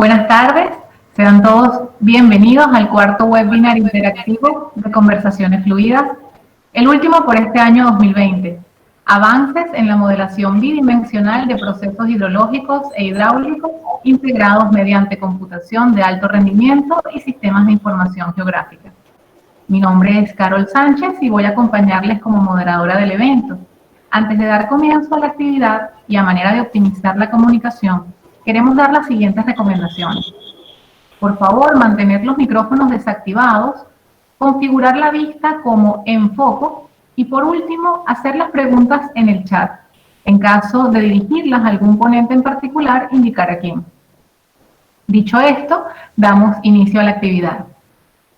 Buenas tardes, sean todos bienvenidos al cuarto webinar interactivo de Conversaciones Fluidas, el último por este año 2020, avances en la modelación bidimensional de procesos hidrológicos e hidráulicos integrados mediante computación de alto rendimiento y sistemas de información geográfica. Mi nombre es Carol Sánchez y voy a acompañarles como moderadora del evento. Antes de dar comienzo a la actividad y a manera de optimizar la comunicación, queremos dar las siguientes recomendaciones. Por favor, mantener los micrófonos desactivados, configurar la vista como en foco y por último, hacer las preguntas en el chat. En caso de dirigirlas a algún ponente en particular, indicar a quién. Dicho esto, damos inicio a la actividad.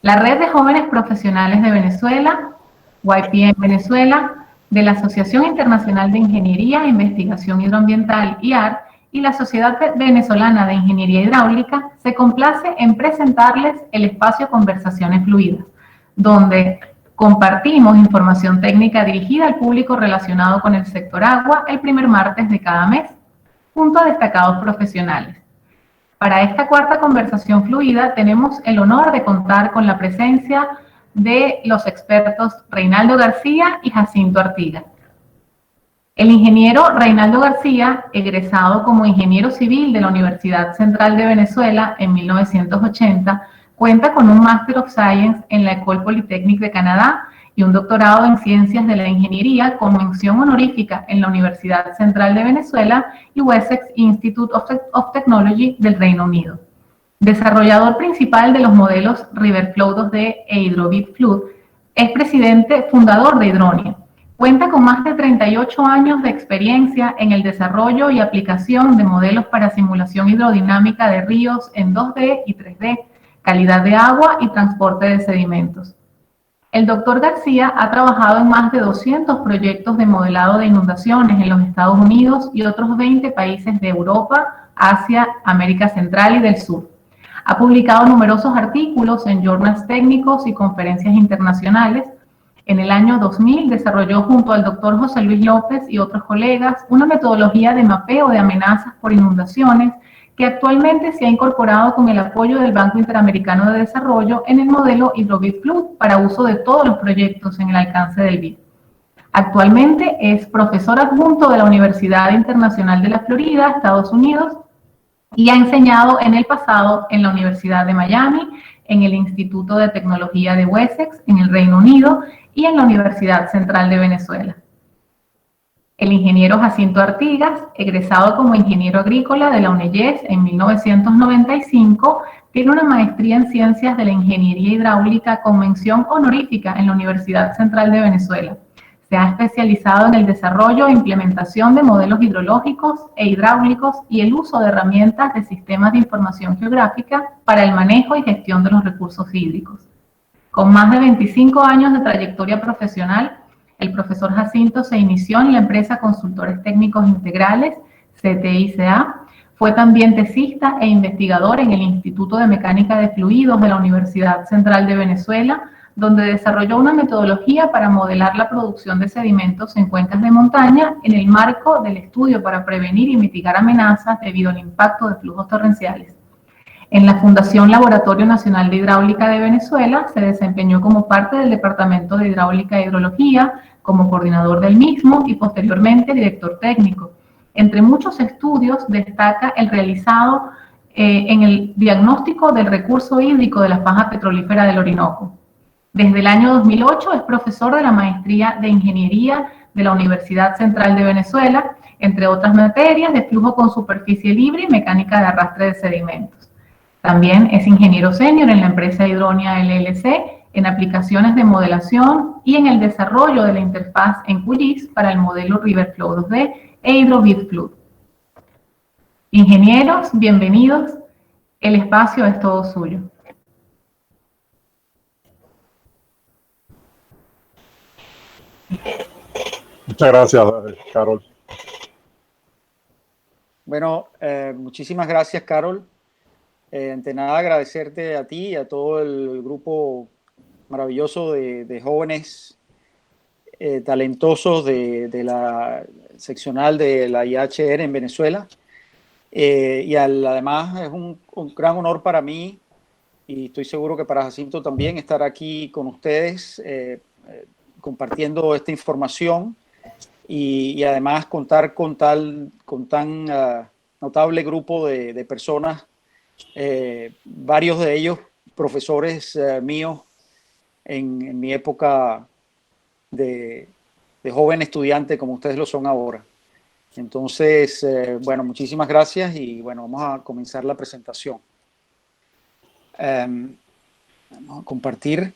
La Red de Jóvenes Profesionales de Venezuela, YPM Venezuela, de la Asociación Internacional de Ingeniería e Investigación Hidroambiental, IAR, y la Sociedad Venezolana de Ingeniería Hidráulica se complace en presentarles el espacio Conversaciones Fluidas, donde compartimos información técnica dirigida al público relacionado con el sector agua el primer martes de cada mes, junto a destacados profesionales. Para esta cuarta conversación fluida tenemos el honor de contar con la presencia de los expertos Reinaldo García y Jacinto Artigas. El ingeniero Reinaldo García, egresado como ingeniero civil de la Universidad Central de Venezuela en 1980, cuenta con un Master of Science en la École Polytechnique de Canadá y un doctorado en Ciencias de la Ingeniería con mención honorífica en la Universidad Central de Venezuela y Wessex Institute of Technology del Reino Unido. Desarrollador principal de los modelos Riverflow 2D e Hydrovit Flood, es presidente fundador de Hydronia. Cuenta con más de 38 años de experiencia en el desarrollo y aplicación de modelos para simulación hidrodinámica de ríos en 2D y 3D, calidad de agua y transporte de sedimentos. El doctor García ha trabajado en más de 200 proyectos de modelado de inundaciones en los Estados Unidos y otros 20 países de Europa, Asia, América Central y del Sur. Ha publicado numerosos artículos en journals técnicos y conferencias internacionales. En el año 2000 desarrolló junto al doctor José Luis López y otros colegas una metodología de mapeo de amenazas por inundaciones que actualmente se ha incorporado con el apoyo del Banco Interamericano de Desarrollo en el modelo Hydrovit Flood para uso de todos los proyectos en el alcance del BID. Actualmente es profesor adjunto de la Universidad Internacional de la Florida, Estados Unidos, y ha enseñado en el pasado en la Universidad de Miami, en el Instituto de Tecnología de Wessex, en el Reino Unido, y en la Universidad Central de Venezuela. El ingeniero Jacinto Artigas, egresado como ingeniero agrícola de la UNEYES en 1995, tiene una maestría en Ciencias de la Ingeniería Hidráulica con mención honorífica en la Universidad Central de Venezuela. Se ha especializado en el desarrollo e implementación de modelos hidrológicos e hidráulicos y el uso de herramientas de sistemas de información geográfica para el manejo y gestión de los recursos hídricos. Con más de 25 años de trayectoria profesional, el profesor Jacinto se inició en la empresa Consultores Técnicos Integrales, CTICA. Fue también tesista e investigador en el Instituto de Mecánica de Fluidos de la Universidad Central de Venezuela, donde desarrolló una metodología para modelar la producción de sedimentos en cuencas de montaña en el marco del estudio para prevenir y mitigar amenazas debido al impacto de flujos torrenciales. En la Fundación Laboratorio Nacional de Hidráulica de Venezuela se desempeñó como parte del Departamento de Hidráulica e Hidrología, como coordinador del mismo y posteriormente director técnico. Entre muchos estudios destaca el realizado en el diagnóstico del recurso hídrico de la faja petrolífera del Orinoco. Desde el año 2008 es profesor de la Maestría de Ingeniería de la Universidad Central de Venezuela, entre otras materias de flujo con superficie libre y mecánica de arrastre de sedimentos. También es ingeniero senior en la empresa Hydronia LLC, en aplicaciones de modelación y en el desarrollo de la interfaz en QGIS para el modelo Riverflow 2D e Hydrovit Flood. Ingenieros, bienvenidos. El espacio es todo suyo. Muchas gracias, Carol. Bueno, muchísimas gracias, Carol. Ante nada, agradecerte a ti y a todo el grupo maravilloso de jóvenes talentosos de la seccional de la IHR en Venezuela. Además es un gran honor para mí, y estoy seguro que para Jacinto también, estar aquí con ustedes compartiendo esta información y además contar con tan notable grupo de personas, varios de ellos profesores míos en mi época de joven estudiante, como ustedes lo son ahora. Entonces, bueno, muchísimas gracias y bueno, vamos a comenzar la presentación. Vamos a compartir.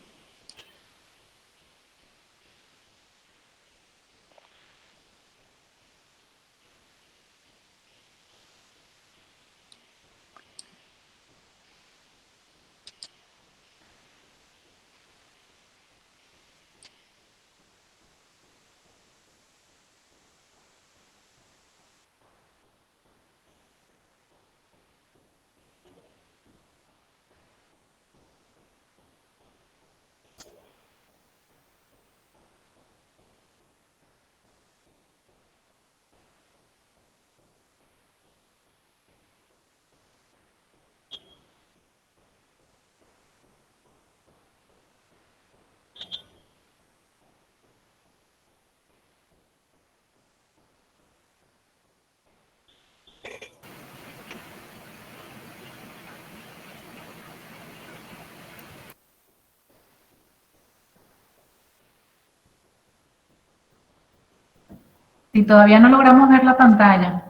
Si todavía no logramos ver la pantalla.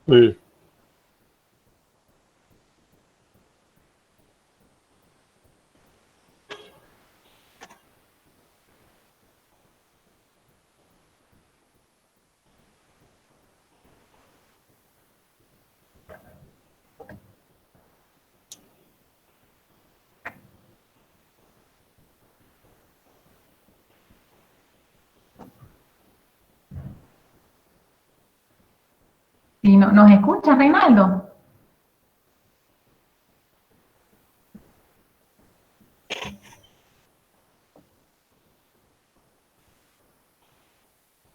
Sí. Sí, no, ¿nos escuchas, Reinaldo?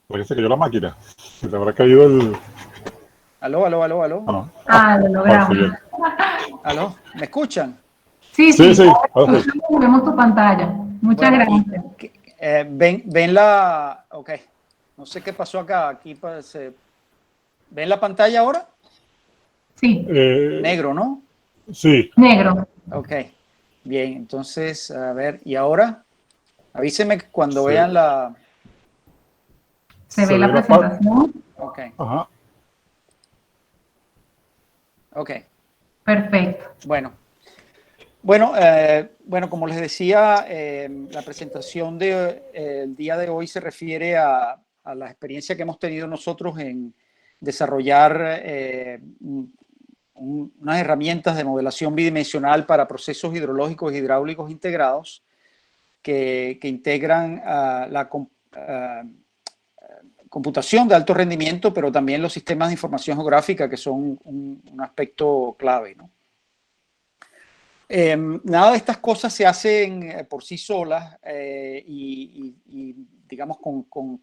Parece que yo la máquina. Se te habrá caído el. Aló, aló, aló, aló. Ah, no. Lo Ahora sí logramos. bien. Aló, ¿me escuchan? Sí, Sí, sí, sí, ahora ahora sí. escuchamos y vemos tu pantalla. Muchas Bueno, y gracias. ven la, ok, no sé qué pasó acá, aquí ¿ven la pantalla ahora? Sí, Eh, Negro, ¿no? sí. negro. Ok, bien, entonces, a ver, ¿y ahora? Avíseme cuando Se, vean la, Se se ve la ve la parte. presentación. ok, Ajá. ok, Perfecto. bueno. Bueno, como les decía, la presentación del día de hoy se refiere a la experiencia que hemos tenido nosotros en desarrollar unas herramientas de modelación bidimensional para procesos hidrológicos e hidráulicos integrados que integran computación de alto rendimiento, pero también los sistemas de información geográfica, que son un aspecto clave, ¿no? Nada de estas cosas se hacen por sí solas y, digamos, con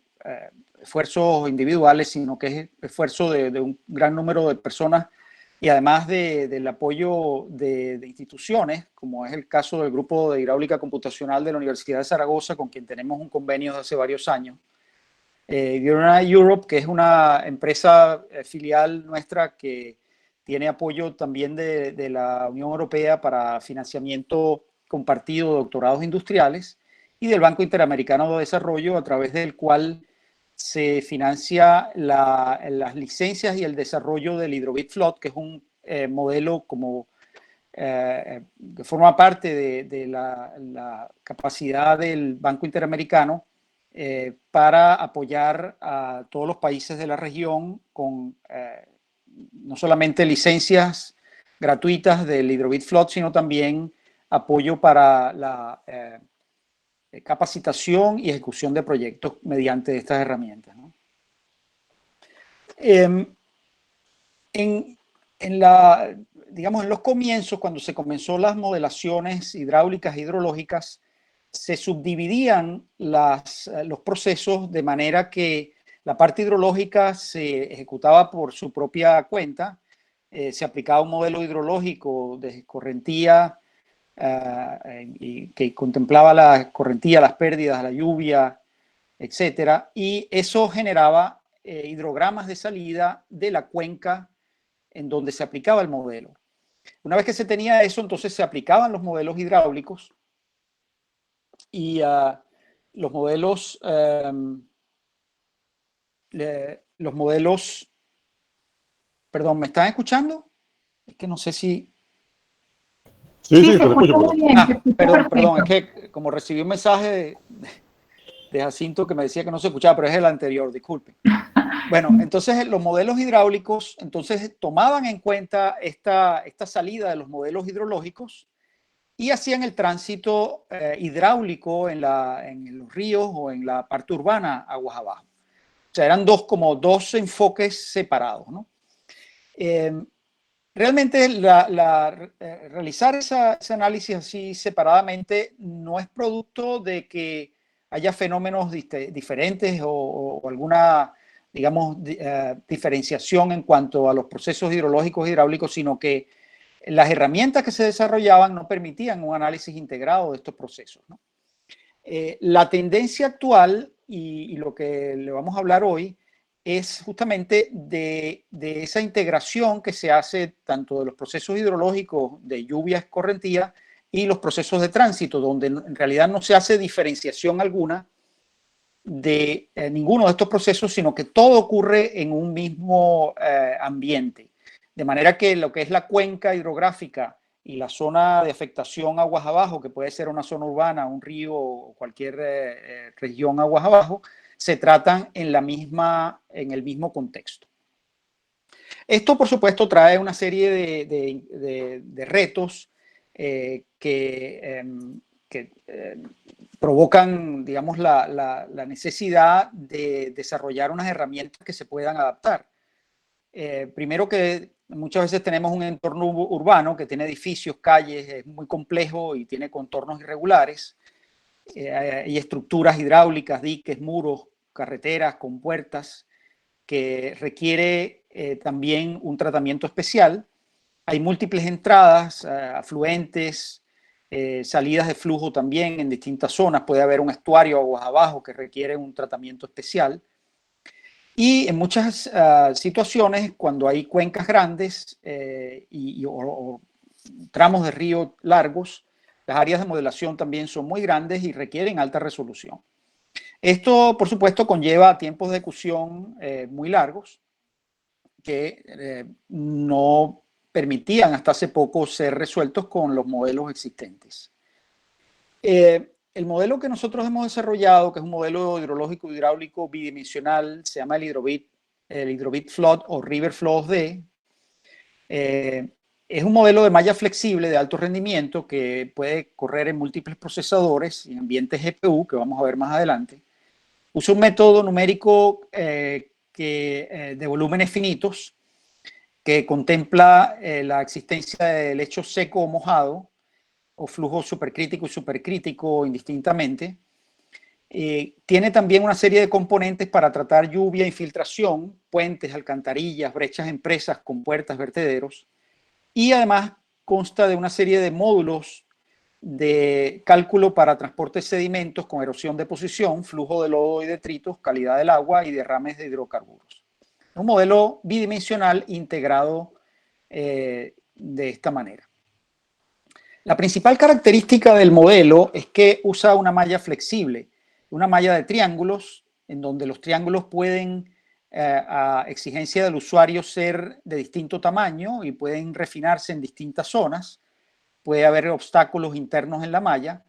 esfuerzos individuales, sino que es esfuerzo de un gran número de personas y además del apoyo de instituciones, como es el caso del Grupo de Hidráulica Computacional de la Universidad de Zaragoza, con quien tenemos un convenio de hace varios años. Diurna Europe, que es una empresa filial nuestra que tiene apoyo también de la Unión Europea para financiamiento compartido de doctorados industriales, y del Banco Interamericano de Desarrollo, a través del cual se financia las licencias y el desarrollo del Hydrobit Float, que es un modelo que forma parte de la capacidad del Banco Interamericano para apoyar a todos los países de la región con no solamente licencias gratuitas del Hydrobit Float, sino también apoyo para la capacitación y ejecución de proyectos mediante estas herramientas, ¿no? En, digamos, en los comienzos, cuando se comenzó las modelaciones hidráulicas e hidrológicas, se subdividían los procesos de manera que la parte hidrológica se ejecutaba por su propia cuenta, se aplicaba un modelo hidrológico de escorrentía y que contemplaba la escorrentía, las pérdidas, la lluvia, etcétera, y eso generaba hidrogramas de salida de la cuenca en donde se aplicaba el modelo. Una vez que se tenía eso, entonces se aplicaban los modelos hidráulicos y los modelos, perdón, ¿me están escuchando? Es que no sé si... Sí, Sí, sí, se te escucho, escucha muy perdón. bien, se escucha Perdón, es perfecto. que como recibí un mensaje de Jacinto que me decía que no se escuchaba, pero es el anterior, disculpe. Bueno, entonces los modelos hidráulicos entonces tomaban en cuenta esta salida de los modelos hidrológicos y hacían el tránsito hidráulico en los ríos o en la parte urbana aguas abajo. O sea, eran como dos enfoques separados, ¿no? Realmente realizar ese análisis así separadamente no es producto de que haya fenómenos diferentes o alguna, digamos, diferenciación en cuanto a los procesos hidrológicos e hidráulicos, sino que las herramientas que se desarrollaban no permitían un análisis integrado de estos procesos, ¿no? La tendencia actual y lo que le vamos a hablar hoy es justamente de esa integración que se hace tanto de los procesos hidrológicos de lluvia escorrentía y los procesos de tránsito, donde en realidad no se hace diferenciación alguna de ninguno de estos procesos, sino que todo ocurre en un mismo ambiente. De manera que lo que es la cuenca hidrográfica y la zona de afectación aguas abajo, que puede ser una zona urbana, un río o cualquier región aguas abajo, se tratan en el mismo contexto. Esto, por supuesto, trae una serie de retos que provocan, digamos, la necesidad de desarrollar unas herramientas que se puedan adaptar. Primero que muchas veces tenemos un entorno urbano que tiene edificios, calles, es muy complejo y tiene contornos irregulares. Hay estructuras hidráulicas, diques, muros, carreteras, compuertas, que requiere también un tratamiento especial. Hay múltiples entradas, afluentes, salidas de flujo también en distintas zonas. Puede haber un estuario aguas abajo que requiere un tratamiento especial. Y en muchas situaciones, cuando hay cuencas grandes o tramos de río largos, las áreas de modelación también son muy grandes y requieren alta resolución. Esto, por supuesto, conlleva tiempos de ejecución muy largos que no permitían hasta hace poco ser resueltos con los modelos existentes. El modelo que nosotros hemos desarrollado, que es un modelo hidrológico hidráulico bidimensional, se llama el Hydrobit Flood o River Flow 2D. Es un modelo de malla flexible de alto rendimiento que puede correr en múltiples procesadores y en ambientes GPU, que vamos a ver más adelante. Usa un método numérico de volúmenes finitos que contempla la existencia de lecho seco o mojado, o flujo supercrítico y supercrítico indistintamente. Tiene también una serie de componentes para tratar lluvia, infiltración, puentes, alcantarillas, brechas en presas, compuertas, vertederos. Y además consta de una serie de módulos de cálculo para transporte de sedimentos con erosión de posición, flujo de lodo y detritos, calidad del agua y derrames de hidrocarburos. Un modelo bidimensional integrado de esta manera. La principal característica del modelo es que usa una malla flexible, una malla de triángulos, en donde los triángulos pueden, a exigencia del usuario, ser de distinto tamaño y pueden refinarse en distintas zonas. Puede haber obstáculos internos en la malla,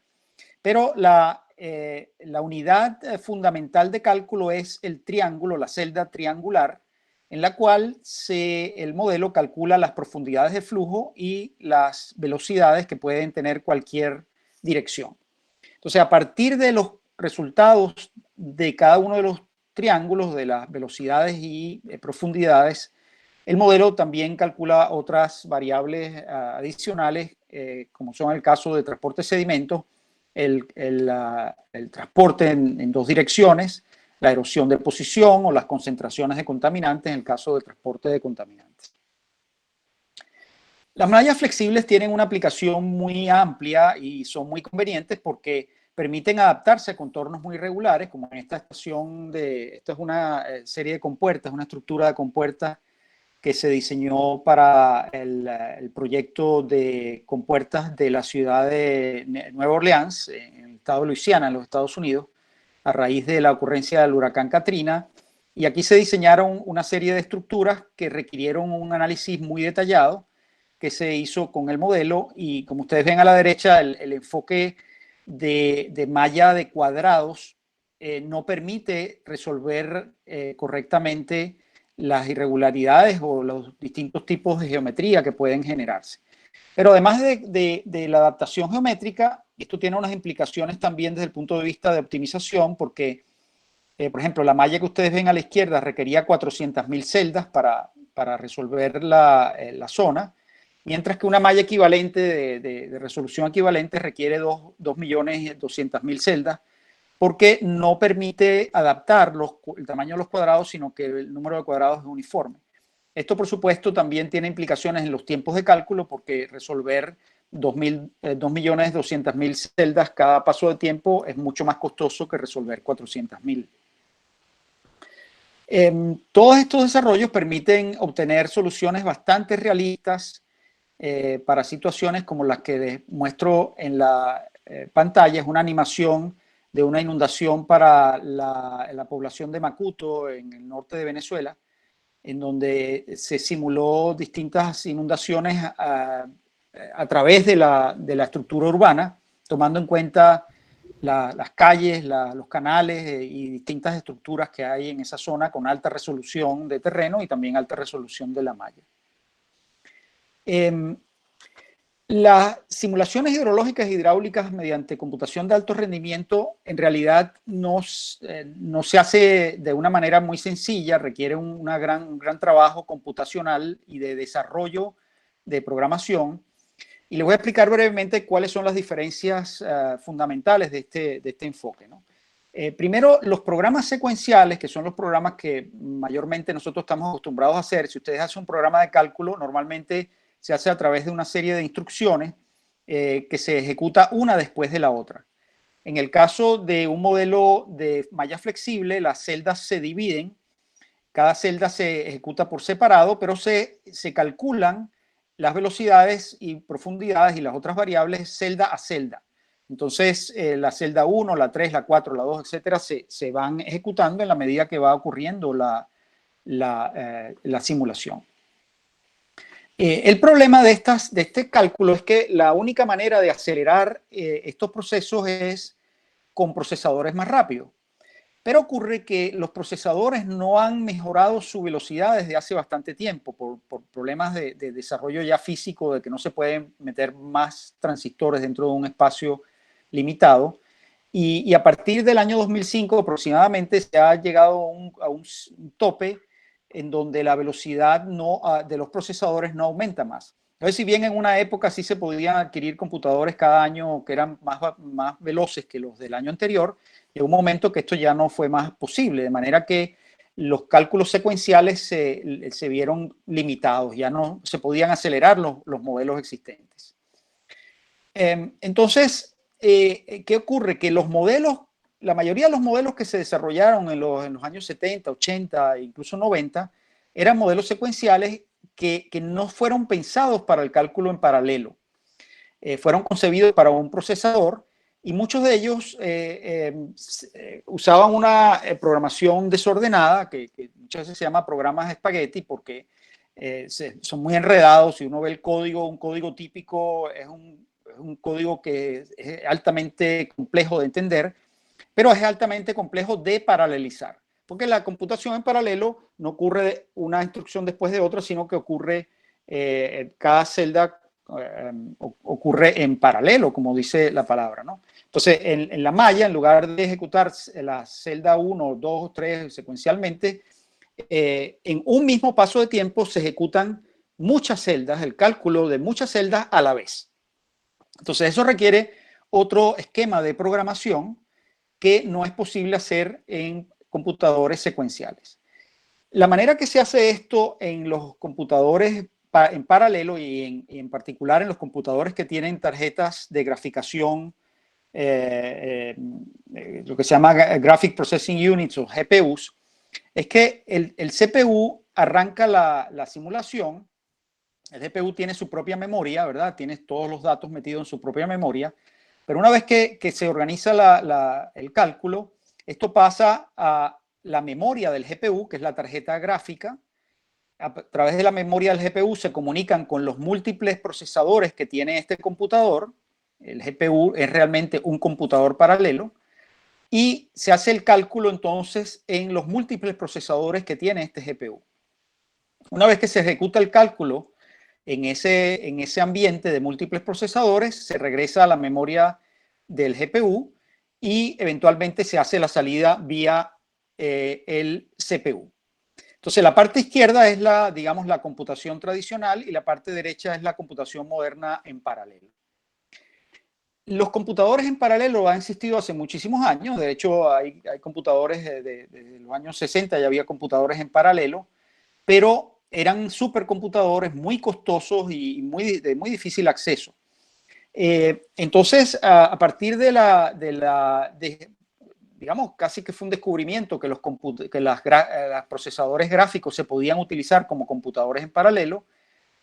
pero la unidad fundamental de cálculo es el triángulo, la celda triangular, en la cual el modelo calcula las profundidades de flujo y las velocidades que pueden tener cualquier dirección. Entonces, a partir de los resultados de cada uno de los triángulos, de las velocidades y profundidades, el modelo también calcula otras variables adicionales, como son el caso de transporte de sedimentos, el transporte en dos direcciones, la erosión de posición o las concentraciones de contaminantes en el caso del transporte de contaminantes. Las mallas flexibles tienen una aplicación muy amplia y son muy convenientes porque permiten adaptarse a contornos muy irregulares, como en esta estación esto es una serie de compuertas, una estructura de compuertas que se diseñó para el proyecto de compuertas de la ciudad de Nueva Orleans, en el estado de Luisiana, en los Estados Unidos, a raíz de la ocurrencia del huracán Katrina. Y aquí se diseñaron una serie de estructuras que requirieron un análisis muy detallado que se hizo con el modelo. Y como ustedes ven a la derecha, el enfoque de malla de cuadrados no permite resolver correctamente las irregularidades o los distintos tipos de geometría que pueden generarse. Pero además de la adaptación geométrica, esto tiene unas implicaciones también desde el punto de vista de optimización, porque, por ejemplo, la malla que ustedes ven a la izquierda requería 400.000 celdas para resolver la zona, mientras que una malla equivalente de resolución equivalente requiere 2.200.000 celdas, porque no permite adaptar el tamaño de los cuadrados, sino que el número de cuadrados es uniforme. Esto, por supuesto, también tiene implicaciones en los tiempos de cálculo, porque resolver 2.200.000 celdas cada paso de tiempo es mucho más costoso que resolver 400.000. Todos estos desarrollos permiten obtener soluciones bastante realistas para situaciones como las que muestro en la pantalla. Es una animación de una inundación para la población de Macuto, en el norte de Venezuela, en donde se simuló distintas inundaciones a través de la estructura urbana, tomando en cuenta las calles, los canales y distintas estructuras que hay en esa zona con alta resolución de terreno y también alta resolución de la malla. Las simulaciones hidrológicas e hidráulicas mediante computación de alto rendimiento en realidad no se hace de una manera muy sencilla, requiere un gran trabajo computacional y de desarrollo de programación. Y les voy a explicar brevemente cuáles son las diferencias fundamentales de este enfoque, ¿no? Primero, los programas secuenciales, que son los programas que mayormente nosotros estamos acostumbrados a hacer. Si ustedes hacen un programa de cálculo, normalmente se hace a través de una serie de instrucciones que se ejecuta una después de la otra. En el caso de un modelo de malla flexible, las celdas se dividen, cada celda se ejecuta por separado, pero se calculan las velocidades y profundidades y las otras variables celda a celda. Entonces, la celda 1, la 3, la 4, la 2, etcétera, se van ejecutando en la medida que va ocurriendo la simulación. El problema de este cálculo es que la única manera de acelerar estos procesos es con procesadores más rápidos. Pero ocurre que los procesadores no han mejorado su velocidad desde hace bastante tiempo por problemas de desarrollo ya físico, de que no se pueden meter más transistores dentro de un espacio limitado. Y a partir del año 2005 aproximadamente se ha llegado a un tope en donde la velocidad de los procesadores no aumenta más. Entonces, si bien en una época sí se podían adquirir computadores cada año que eran más veloces que los del año anterior, llegó un momento que esto ya no fue más posible, de manera que los cálculos secuenciales se vieron limitados, ya no se podían acelerar los modelos existentes. Entonces, ¿qué ocurre? Que la mayoría de los modelos que se desarrollaron en los años 70, 80, incluso 90, eran modelos secuenciales que no fueron pensados para el cálculo en paralelo. Fueron concebidos para un procesador y muchos de ellos usaban una programación desordenada, que muchas veces se llama programas espagueti, porque son muy enredados. Si uno ve el código, un código típico es un código que es altamente complejo de entender, pero es altamente complejo de paralelizar, porque la computación en paralelo no ocurre una instrucción después de otra, sino que ocurre cada celda ocurre en paralelo, como dice la palabra, ¿no? Entonces, en la malla, en lugar de ejecutar la celda 1, 2, 3 secuencialmente, en un mismo paso de tiempo se ejecutan muchas celdas, el cálculo de muchas celdas a la vez. Entonces, eso requiere otro esquema de programación que no es posible hacer en computadores secuenciales. La manera que se hace esto en los computadores en paralelo y en particular en los computadores que tienen tarjetas de graficación, lo que se llama Graphic Processing Units o GPUs, es que el CPU arranca la simulación. El GPU tiene su propia memoria, ¿verdad? Tiene todos los datos metidos en su propia memoria, pero una vez que se organiza el cálculo, esto pasa a la memoria del GPU, que es la tarjeta gráfica. A través de la memoria del GPU se comunican con los múltiples procesadores que tiene este computador. El GPU es realmente un computador paralelo y se hace el cálculo entonces en los múltiples procesadores que tiene este GPU. Una vez que se ejecuta el cálculo en ese ambiente de múltiples procesadores, se regresa a la memoria del GPU y eventualmente se hace la salida vía el CPU. Entonces, la parte izquierda es digamos, la computación tradicional y la parte derecha es la computación moderna en paralelo. Los computadores en paralelo han existido hace muchísimos años. De hecho, hay computadores desde los años 60, ya había computadores en paralelo, pero eran supercomputadores muy costosos y de muy difícil acceso. Entonces, a partir digamos, casi que fue un descubrimiento que los procesadores gráficos se podían utilizar como computadores en paralelo.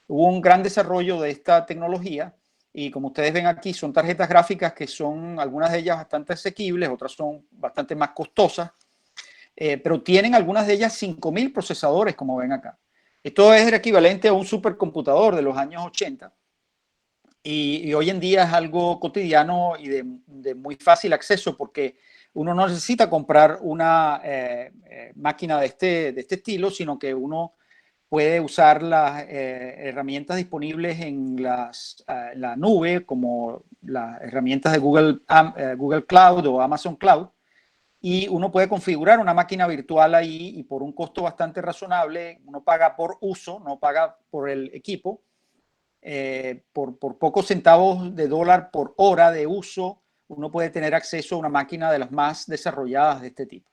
Hubo un gran desarrollo de esta tecnología y como ustedes ven aquí son tarjetas gráficas que son algunas de ellas bastante asequibles, otras son bastante más costosas, pero tienen algunas de ellas 5.000 procesadores, como ven acá. Esto es el equivalente a un supercomputador de los años 80 y hoy en día es algo cotidiano y de muy fácil acceso porque uno no necesita comprar una máquina de este estilo, sino que uno puede usar las herramientas disponibles en la nube, como las herramientas de Google Cloud o Amazon Cloud, y uno puede configurar una máquina virtual ahí y por un costo bastante razonable, uno paga por uso, no paga por el equipo, por pocos centavos de dólar por hora de uso, uno puede tener acceso a una máquina de las más desarrolladas de este tipo.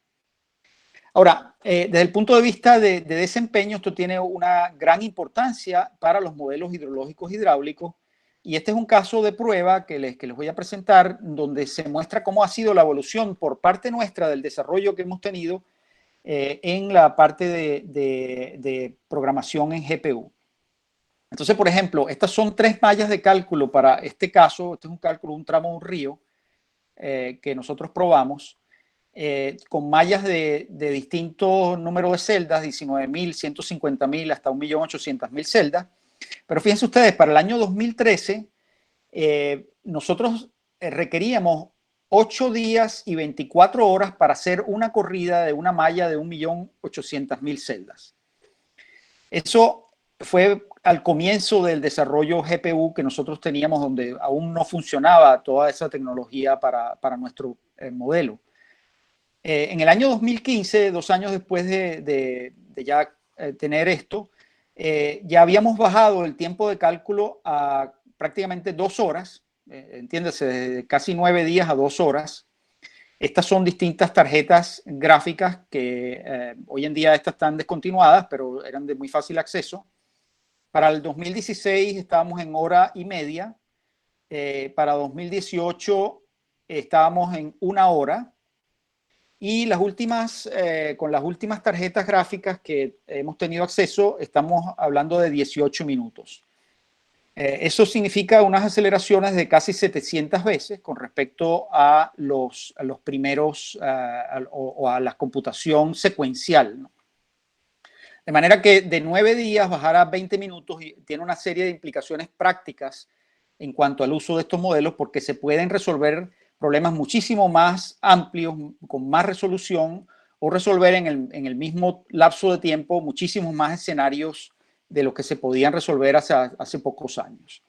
Ahora, desde el punto de vista de desempeño, esto tiene una gran importancia para los modelos hidrológicos hidráulicos, y este es un caso de prueba que les voy a presentar, donde se muestra cómo ha sido la evolución por parte nuestra del desarrollo que hemos tenido en la parte de programación en GPU. Entonces, por ejemplo, estas son 3 mallas de cálculo para este caso. Este es un cálculo, un tramo de un río que nosotros probamos, con mallas de distintos números de celdas, 19.000, 150.000 hasta 1.800.000 celdas. Pero fíjense ustedes, para el año 2013, nosotros requeríamos 8 días y 24 horas para hacer una corrida de una malla de 1.800.000 celdas. Eso fue al comienzo del desarrollo GPU que nosotros teníamos, donde aún no funcionaba toda esa tecnología para nuestro modelo. En el año 2015, 2 años después de ya tener esto, ya habíamos bajado el tiempo de cálculo a prácticamente 2 horas, entiéndase, de casi 9 días a 2 horas. Estas son distintas tarjetas gráficas que hoy en día estas están descontinuadas, pero eran de muy fácil acceso. Para el 2016 estábamos en 1 hora y media. Para 2018 estábamos en 1 hora. Y con las últimas tarjetas gráficas que hemos tenido acceso, estamos hablando de 18 minutos. Eso significa unas aceleraciones de casi 700 veces con respecto a los primeros o a la computación secuencial, ¿no? De manera que de 9 días bajar a 20 minutos tiene una serie de implicaciones prácticas en cuanto al uso de estos modelos, porque se pueden resolver problemas muchísimo más amplios, con más resolución, o resolver en el mismo lapso de tiempo muchísimos más escenarios de los que se podían resolver hace pocos años.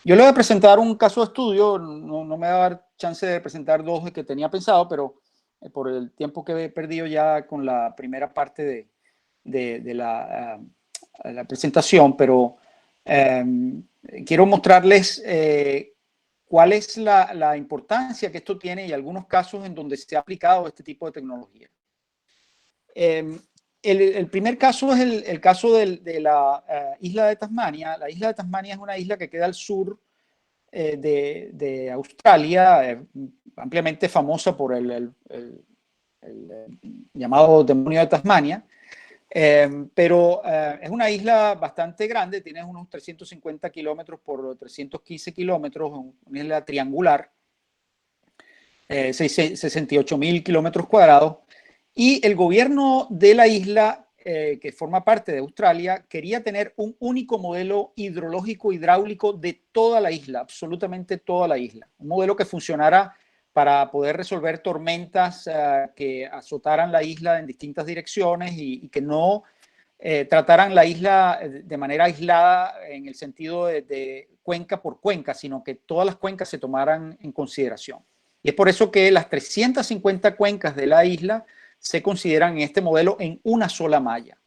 Yo le voy a presentar un caso de estudio, no me va a dar chance de presentar 2 que tenía pensado, pero por el tiempo que he perdido ya con la primera parte de la presentación, pero quiero mostrarles cuál es la importancia que esto tiene y algunos casos en donde se ha aplicado este tipo de tecnología. El primer caso es el caso de la isla de Tasmania. La isla de Tasmania es una isla que queda al sur de Australia, ampliamente famosa por el llamado demonio de Tasmania. Pero es una isla bastante grande, tiene unos 350 kilómetros por 315 kilómetros, una isla triangular, 68.000 kilómetros cuadrados, y el gobierno de la isla, que forma parte de Australia, quería tener un único modelo hidrológico hidráulico de toda la isla, absolutamente toda la isla, un modelo que funcionara para poder resolver tormentas que azotaran la isla en distintas direcciones y que no trataran la isla de manera aislada en el sentido de cuenca por cuenca, sino que todas las cuencas se tomaran en consideración. Y es por eso que las 350 cuencas de la isla se consideran en este modelo en una sola malla.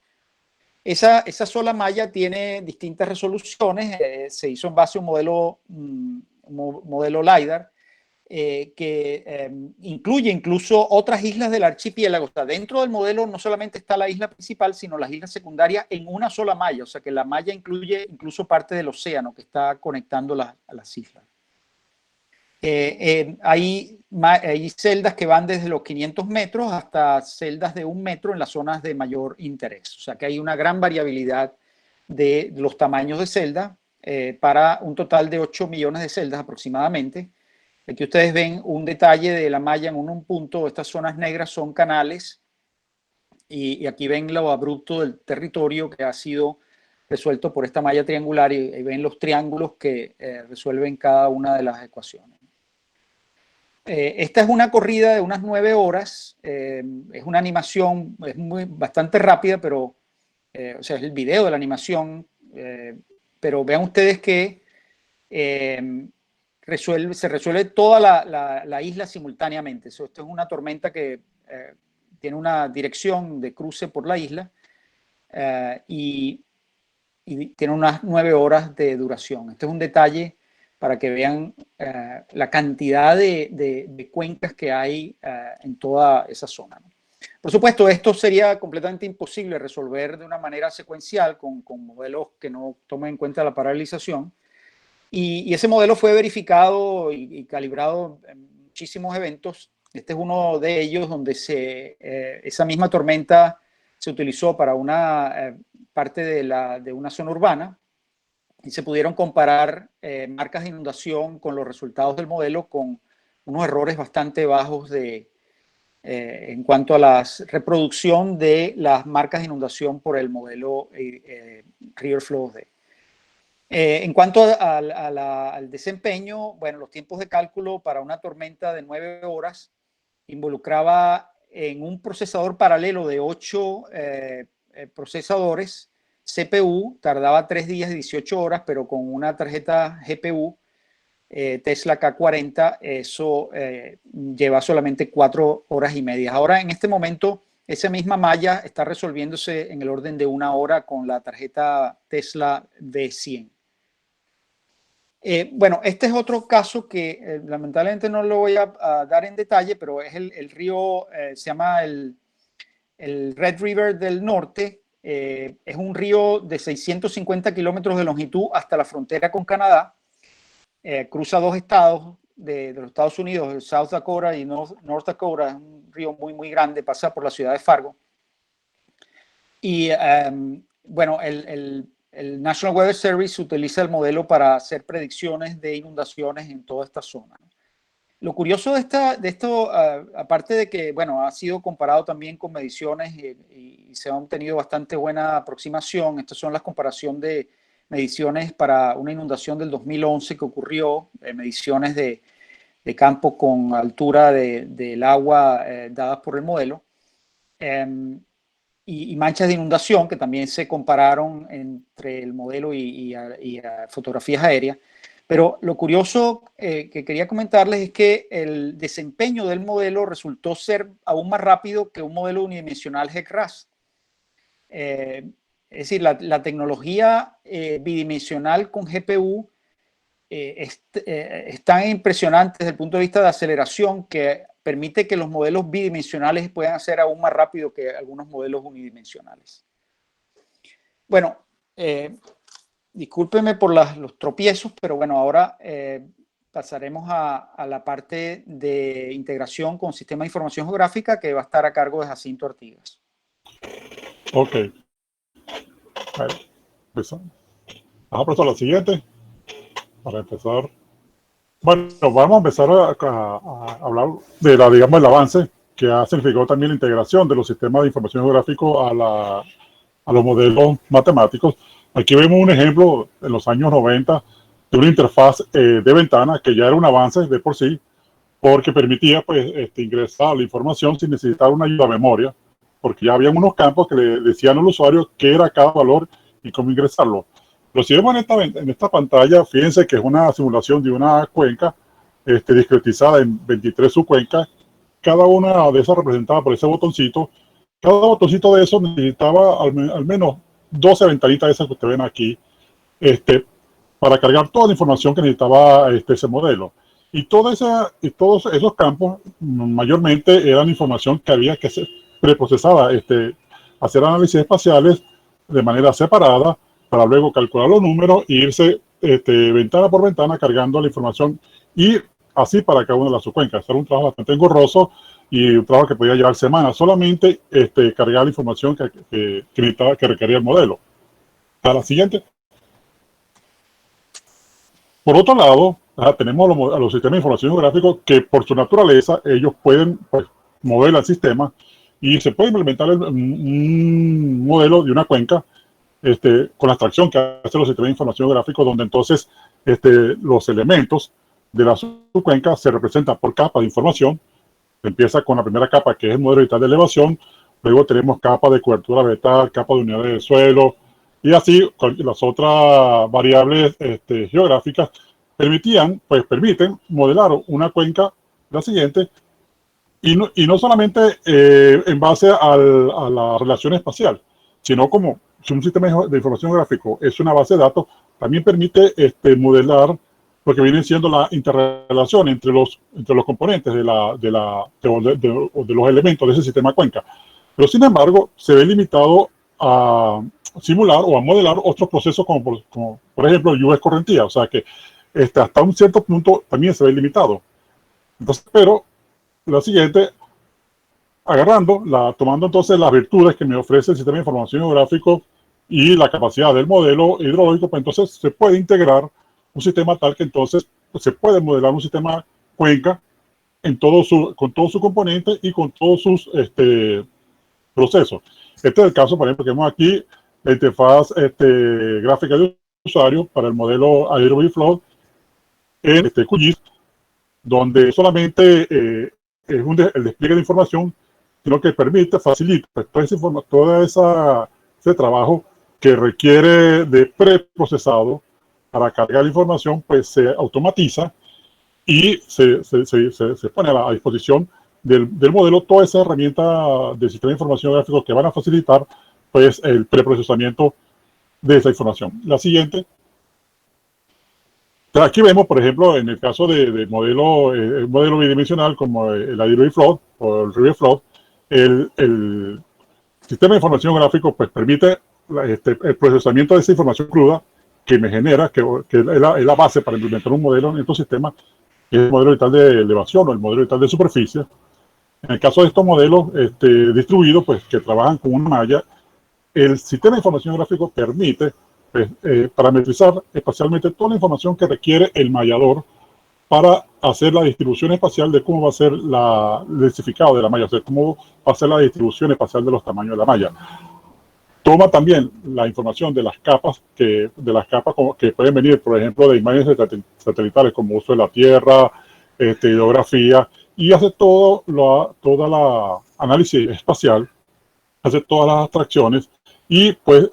Esa sola malla tiene distintas resoluciones, se hizo en base a un modelo LiDAR, que incluye incluso otras islas del archipiélago. O sea, dentro del modelo no solamente está la isla principal, sino las islas secundarias en una sola malla. O sea, que la malla incluye incluso parte del océano que está conectando a las islas. Hay celdas que van desde los 500 metros hasta celdas de 1 metro en las zonas de mayor interés. O sea, que hay una gran variabilidad de los tamaños de celda para un total de 8 millones de celdas aproximadamente. Aquí ustedes ven un detalle de la malla en un punto. Estas zonas negras son canales y aquí ven lo abrupto del territorio que ha sido resuelto por esta malla triangular, y ven los triángulos que resuelven cada una de las ecuaciones. Esta es una corrida de unas 9 horas. Es una animación bastante rápida, pero o sea, es el video de la animación, pero vean ustedes que se resuelve toda la isla simultáneamente. Esto es una tormenta que tiene una dirección de cruce por la isla y tiene unas 9 horas de duración. Este es un detalle para que vean la cantidad de cuencas que hay en toda esa zona, ¿no? Por supuesto, esto sería completamente imposible resolver de una manera secuencial con modelos que no tomen en cuenta la paralelización. Y ese modelo fue verificado y calibrado en muchísimos eventos. Este es uno de ellos donde esa misma tormenta se utilizó para una parte de una zona urbana y se pudieron comparar marcas de inundación con los resultados del modelo con unos errores bastante bajos en cuanto a la reproducción de las marcas de inundación por el modelo River Flow D. En cuanto al desempeño, bueno, los tiempos de cálculo para una tormenta de 9 horas involucraba en un procesador paralelo de 8 procesadores CPU, tardaba 3 días y 18 horas, pero con una tarjeta GPU Tesla K40, eso lleva solamente 4 horas y media. Ahora, en este momento, esa misma malla está resolviéndose en el orden de 1 hora con la tarjeta Tesla V100. Bueno, este es otro caso que lamentablemente no lo voy a dar en detalle, pero es el río, se llama el Red River del Norte. Es un río de 650 kilómetros de longitud hasta la frontera con Canadá. Cruza 2 estados de los Estados Unidos, South Dakota y North Dakota. Es un río muy, muy grande, pasa por la ciudad de Fargo. Y bueno, el National Weather Service utiliza el modelo para hacer predicciones de inundaciones en toda esta zona. Lo curioso de esto, aparte de que, bueno, ha sido comparado también con mediciones y se ha obtenido bastante buena aproximación. Estas son las comparaciones de mediciones para una inundación del 2011 que ocurrió, mediciones de campo con altura del agua dadas por el modelo. Y manchas de inundación que también se compararon entre el modelo y fotografías aéreas. Pero lo curioso que quería comentarles es que el desempeño del modelo resultó ser aún más rápido que un modelo unidimensional HEC-RAS. Es decir, la tecnología bidimensional con GPU es tan impresionante desde el punto de vista de aceleración que permite que los modelos bidimensionales puedan ser aún más rápido que algunos modelos unidimensionales. Bueno, discúlpenme por los tropiezos, pero bueno, ahora pasaremos a la parte de integración con sistemas de información geográfica que va a estar a cargo de Jacinto Artigas. Ok. Empezamos. Vamos a pasar a la siguiente. Para empezar. Bueno, vamos a empezar a hablar de digamos, el avance que ha significado también la integración de los sistemas de información geográfica a los modelos matemáticos. Aquí vemos un ejemplo en los años 90 de una interfaz de ventana que ya era un avance de por sí, porque permitía pues, ingresar la información sin necesitar una ayuda a memoria, porque ya había unos campos que le decían al usuario qué era cada valor y cómo ingresarlo. Pero si vemos en esta pantalla, fíjense que es una simulación de una cuenca discretizada en 23 subcuencas, cada una de esas representada por ese botoncito. Cada botoncito de esos necesitaba al menos 12 ventanitas de esas que ustedes ven aquí, para cargar toda la información que necesitaba ese modelo. Y todos esos campos mayormente eran información que había que ser preprocesada, hacer análisis espaciales de manera separada, para luego calcular los números e irse ventana por ventana cargando la información, y así para cada una de las subcuencas. Era un trabajo bastante engorroso y un trabajo que podía llevar semanas, solamente cargar la información que requería el modelo. A la siguiente. Por otro lado, tenemos a los sistemas de información geográficos que por su naturaleza ellos pueden pues, mover al sistema y se puede implementar un modelo de una cuenca con la abstracción que hacen los sistemas de información geográficos, donde entonces los elementos de la subcuenca se representan por capas de información. Empieza con la primera capa, que es el modelo digital de elevación, luego tenemos capas de cobertura vegetal, capas de unidades de suelo, y así las otras variables geográficas permiten modelar una cuenca, la siguiente, y no solamente en base a la relación espacial, sino como si un sistema de información gráfico es una base de datos, también permite modelar lo que viene siendo la interrelación entre los componentes de los elementos de ese sistema cuenca. Pero sin embargo, se ve limitado a simular o a modelar otros procesos como por ejemplo lluvias correntías, o sea que hasta un cierto punto también se ve limitado. Entonces, pero la siguiente, tomando entonces las virtudes que me ofrece el sistema de información geográfico y la capacidad del modelo hidrológico, pues entonces se puede integrar un sistema tal que entonces pues, se puede modelar un sistema cuenca con todo su componente y con todos sus procesos. Este es el caso, por ejemplo, que vemos aquí, la interfaz gráfica de usuario para el modelo Aero-BFlow en QGIS, donde solamente es el despliegue de información, sino que facilita pues, todo ese trabajo que requiere de preprocesado para cargar la información, pues se automatiza y se pone a disposición del modelo toda esa herramienta del sistema de información gráfico que van a facilitar pues el preprocesamiento de esa información. La siguiente. Aquí vemos, por ejemplo, en el caso del modelo bidimensional como el Aero-BFlow o el RiverFlow, el sistema de información gráfico pues permite el procesamiento de esa información cruda que me genera, que es la base para implementar un modelo en estos sistemas, que es el modelo vital de elevación o el modelo vital de superficie. En el caso de estos modelos distribuidos, pues que trabajan con una malla, el sistema de información gráfico permite parametrizar espacialmente toda la información que requiere el mallador para hacer la distribución espacial de cómo va a ser el densificado de la malla, o sea, cómo va a ser la distribución espacial de los tamaños de la malla. Toma también la información de las capas que pueden venir, por ejemplo, de imágenes satelitales como uso de la Tierra, hidrografía, y hace toda la análisis espacial, hace todas las abstracciones y pues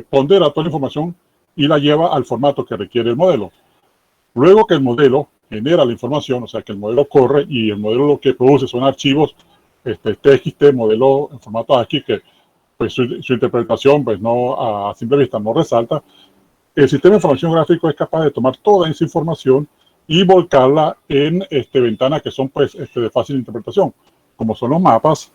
pondera toda la información y la lleva al formato que requiere el modelo. Luego que el modelo genera la información, o sea que el modelo corre y el modelo lo que produce son archivos TXT, modelo en formato ASCII, que pues su interpretación pues no a simple vista no resalta. El sistema de información gráfico es capaz de tomar toda esa información y volcarla en ventanas que son pues de fácil interpretación, como son los mapas,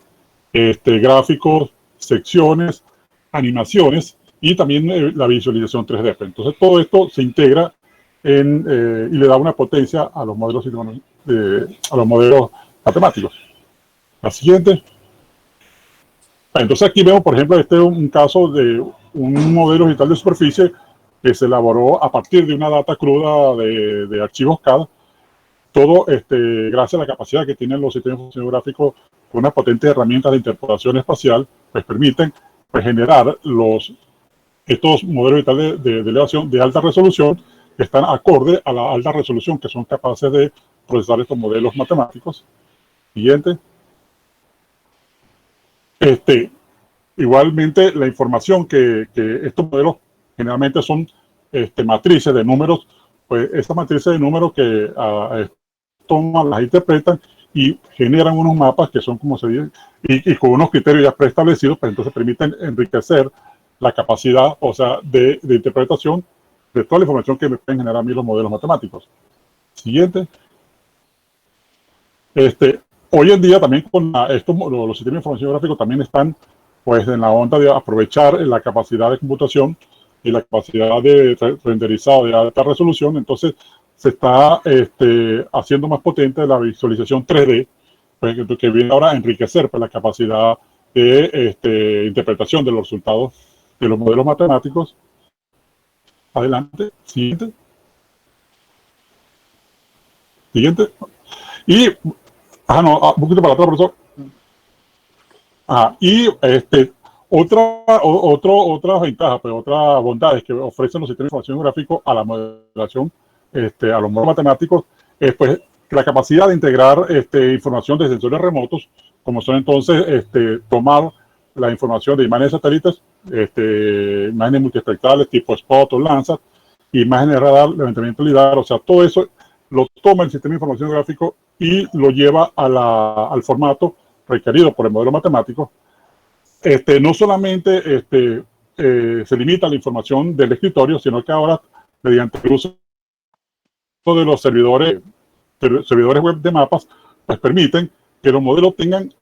gráficos, secciones, animaciones y también la visualización 3D. Entonces todo esto se integra y le da una potencia a los modelos matemáticos. La siguiente. Entonces aquí vemos, por ejemplo, este es un caso de un modelo digital de superficie que se elaboró a partir de una data cruda de archivos CAD. Todo gracias a la capacidad que tienen los sistemas de información gráficos con unas potentes herramientas de interpolación espacial, pues permiten pues, generar estos modelos digitales de elevación de alta resolución que están acorde a la alta resolución que son capaces de procesar estos modelos matemáticos. Siguiente. Igualmente, la información que estos modelos generalmente son matrices de números, pues estas matrices de números que toman, las interpretan y generan unos mapas que son, como se dice, y con unos criterios ya preestablecidos, pues entonces permiten enriquecer la capacidad, o sea, de interpretación de toda la información que me pueden generar a mí los modelos matemáticos. Siguiente. Hoy en día también con los sistemas de información gráfica también están pues en la onda de aprovechar la capacidad de computación y la capacidad de renderizado de alta resolución. Entonces se está haciendo más potente la visualización 3D, pues, que viene ahora a enriquecer pues, la capacidad de interpretación de los resultados de los modelos matemáticos. Adelante, siguiente. Siguiente. Y, un poquito para atrás, profesor. Y otra ventaja, pues, otra bondad que ofrecen los sistemas de información gráfico a la modelación, a los modelos matemáticos, es pues la capacidad de integrar información de sensores remotos como son entonces tomar la información de imágenes satélites, imágenes multiespectrales tipo Spot o Landsat, imágenes de radar, levantamiento lidar, o sea, todo eso lo toma el sistema de información gráfico y lo lleva al formato requerido por el modelo matemático. No solamente se limita a la información del escritorio, sino que ahora, mediante el uso de los servidores web de mapas, pues permiten que los modelos tengan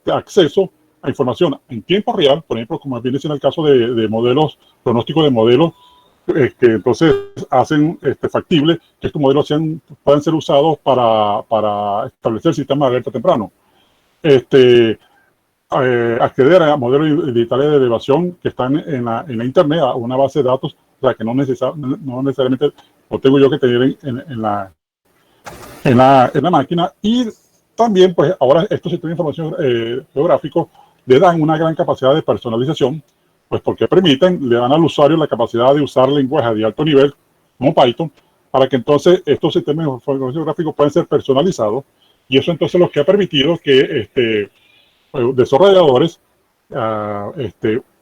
acceso a información en tiempo real, por ejemplo, como viene siendo el caso de modelos, pronósticos de modelos, que entonces hacen factible que estos modelos puedan ser usados para establecer sistemas de alerta temprano. Acceder a modelos digitales de elevación que están en la internet, a una base de datos, o sea, que no necesariamente lo tengo yo que tener en la máquina. Y también, pues ahora estos sistemas de información geográficos le dan una gran capacidad de personalización, pues porque le dan al usuario la capacidad de usar lenguajes de alto nivel, como Python, para que entonces estos sistemas de información geográficos puedan ser personalizados. Y eso entonces lo que ha permitido que desarrolladores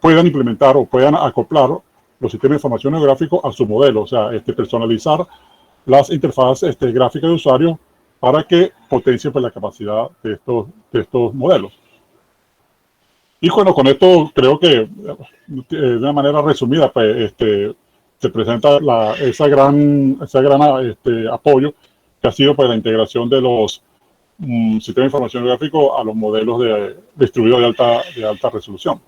puedan implementar o puedan acoplar los sistemas de información geográficos a su modelo, o sea, personalizar las interfaces gráficas de usuario para que potencien pues, la capacidad de estos modelos. Y bueno, con esto creo que de una manera resumida pues, se presenta ese gran apoyo que ha sido pues, la integración de los sistemas de información gráfico a los modelos distribuidos de alta resolución.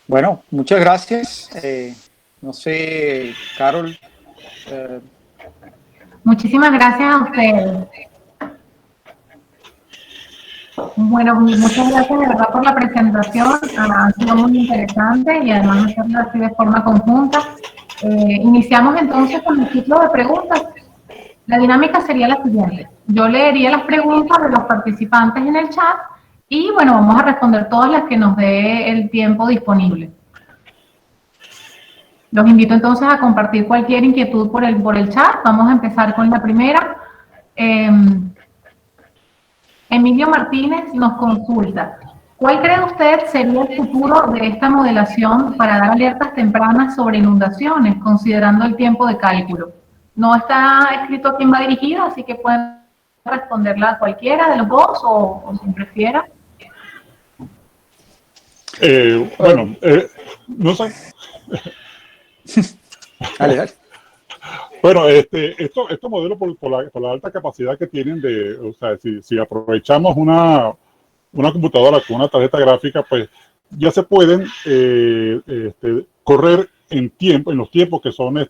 Bueno, muchas gracias. No sé, Carol. Muchísimas gracias a ustedes. Bueno, muchas gracias de verdad por la presentación. Ha sido muy interesante y además hacerlo así de forma conjunta. Iniciamos entonces con el ciclo de preguntas. La dinámica sería la siguiente. Yo leería las preguntas de los participantes en el chat y, bueno, vamos a responder todas las que nos dé el tiempo disponible. Los invito entonces a compartir cualquier inquietud por el chat. Vamos a empezar con la primera. Emilio Martínez nos consulta. ¿Cuál cree usted sería el futuro de esta modelación para dar alertas tempranas sobre inundaciones, considerando el tiempo de cálculo? No está escrito a quién va dirigida, así que pueden responderla a cualquiera de los dos o quien prefiera. Bueno, no sé. Dale. Bueno, estos modelos por la alta capacidad que tienen o sea, si aprovechamos una computadora con una tarjeta gráfica, pues ya se pueden correr en los tiempos que son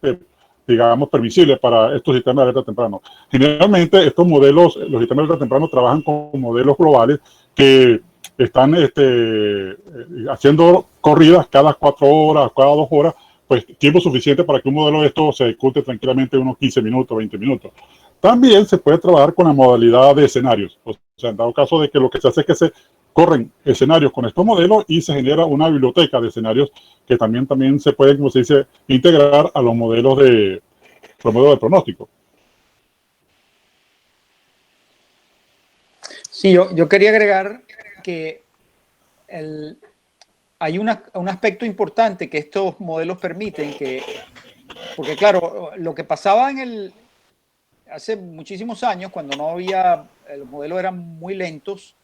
digamos, permisibles para estos sistemas de alerta temprano. Generalmente los sistemas de alerta temprano trabajan con modelos globales que están haciendo corridas cada 4 horas, cada 2 horas, pues tiempo suficiente para que un modelo de esto se ejecute tranquilamente unos 15 minutos, 20 minutos. También se puede trabajar con la modalidad de escenarios. O sea, en dado caso de que lo que se hace es que se corren escenarios con estos modelos y se genera una biblioteca de escenarios que también se pueden, como se dice, integrar a los modelos de pronóstico. Sí, yo quería agregar que hay un aspecto importante que estos modelos permiten, porque claro, lo que pasaba hace muchísimos años, cuando los modelos eran muy lentos,